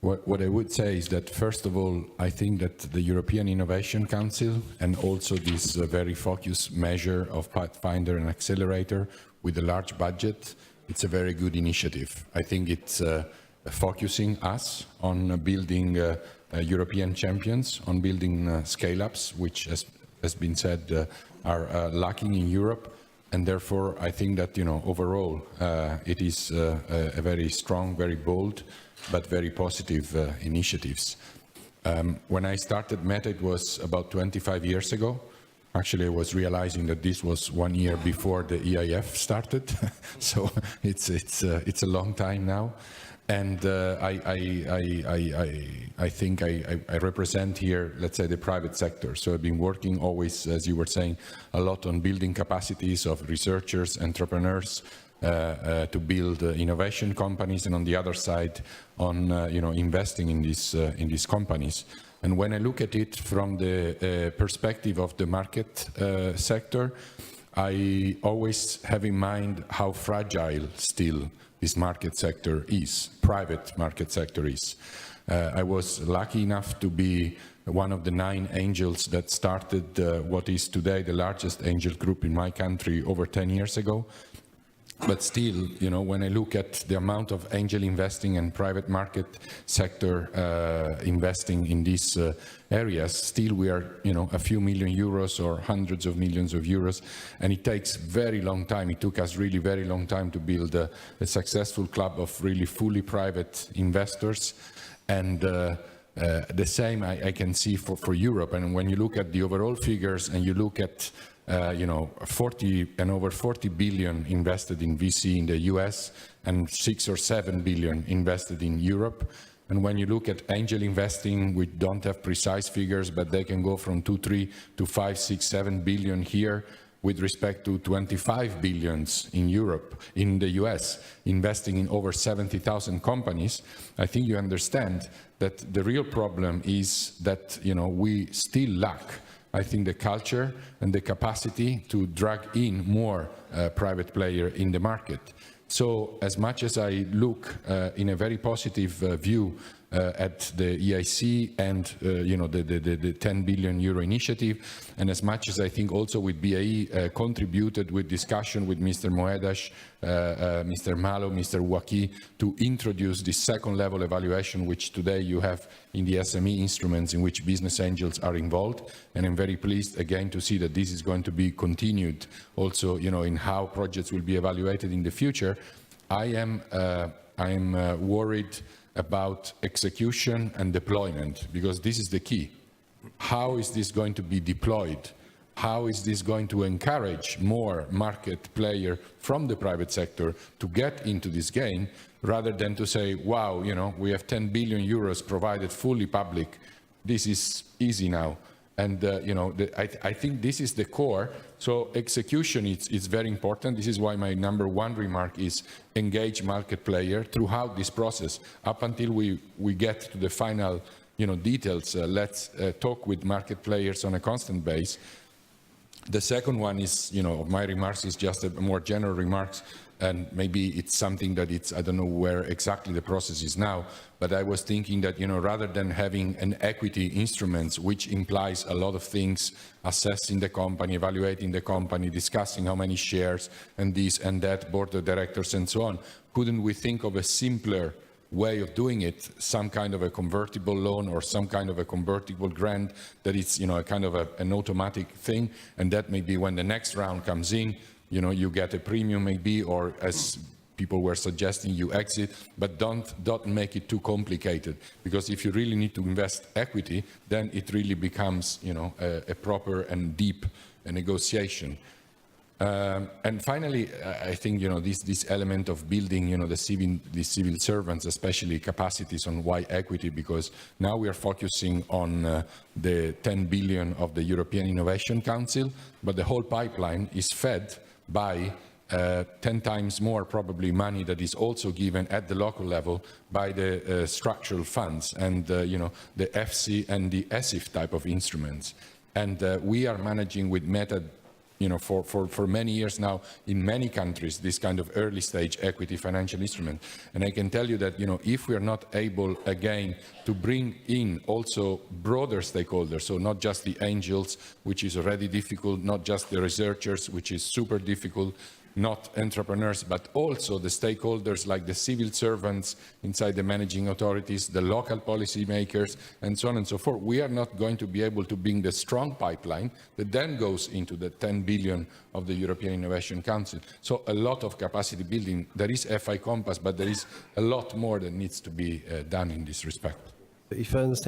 What I would say is that, first of all, I think that the European Innovation Council and also this very focused measure of Pathfinder and Accelerator with a large budget, it's a very good initiative. I think it's focusing us on building European champions, on building scale-ups, which, as has been said, are lacking in Europe. And therefore, I think that, overall, it is a very strong, very bold, but very positive initiatives. When I started Meta, it was about 25 years ago. Actually, I was realizing that this was 1 year before the EIF started, so it's a long time now. And I think I represent here, let's say, the private sector. So I've been working always, as you were saying, a lot on building capacities of researchers, entrepreneurs, to build innovation companies, and on the other side, on investing in these companies. And when I look at it from the perspective of the market sector, I always have in mind how fragile still this market sector is, private market sector is. I was lucky enough to be one of the 9 angels that started what is today the largest angel group in my country over 10 years ago. But still, when I look at the amount of angel investing and private market sector investing in these areas, still we are, a few million euros or hundreds of millions of euros, and it takes very long time. It took us really very long time to build a successful club of really fully private investors. And the same I can see for Europe. And when you look at the overall figures and you look at 40 and over 40 billion invested in VC in the US and 6 or 7 billion invested in Europe. And when you look at angel investing, we don't have precise figures, but they can go from 2, 3 to 5, 6, 7 billion here with respect to 25 billions in Europe, in the US, investing in over 70,000 companies. I think you understand that the real problem is that, we still lack, I think, the culture and the capacity to drag in more private player in the market. So as much as I look in a very positive view at the EIC and the 10 billion euro initiative, and as much as I think also with BAE contributed with discussion with Mr. Moedas, Mr. Malo, Mr. Waki to introduce this second level evaluation, which today you have in the SME instruments in which business angels are involved. And I'm very pleased again to see that this is going to be continued also, in how projects will be evaluated in the future. I am worried about execution and deployment, because this is the key. How is this going to be deployed? How is this going to encourage more market player from the private sector to get into this game, rather than to say, wow, we have 10 billion euros provided fully public. This is easy now. And, I think this is the core. So execution is very important. This is why my number 1 remark is engage market player throughout this process. Up until we get to the final, details, let's talk with market players on a constant base. The second one is, my remarks is just a more general remarks, and maybe it's something that I don't know where exactly the process is now, but I was thinking that, rather than having an equity instruments, which implies a lot of things, assessing the company, evaluating the company, discussing how many shares, and this and that, board of directors and so on, couldn't we think of a simpler way of doing it, some kind of a convertible loan or some kind of a convertible grant that is, a kind of an automatic thing, and that maybe when the next round comes in, you get a premium maybe, or as people were suggesting, you exit, but don't make it too complicated, because if you really need to invest equity, then it really becomes, a proper and deep negotiation. And finally, I think, this element of building, the civil servants, especially capacities on why equity, because now we are focusing on the 10 billion of the European Innovation Council, but the whole pipeline is fed by 10 times more probably money that is also given at the local level by the structural funds and, the FC and the ESIF type of instruments. And we are managing with Meta, for many years now in many countries, this kind of early stage equity financial instrument. And I can tell you that, if we are not able again to bring in also broader stakeholders, so not just the angels, which is already difficult, not just the researchers, which is super difficult, not entrepreneurs, but also the stakeholders like the civil servants inside the managing authorities, the local policymakers, and so on and so forth. We are not going to be able to bring the strong pipeline that then goes into the 10 billion of the European Innovation Council. So a lot of capacity building. There is FI Compass, but there is a lot more that needs to be done in this respect. If I understand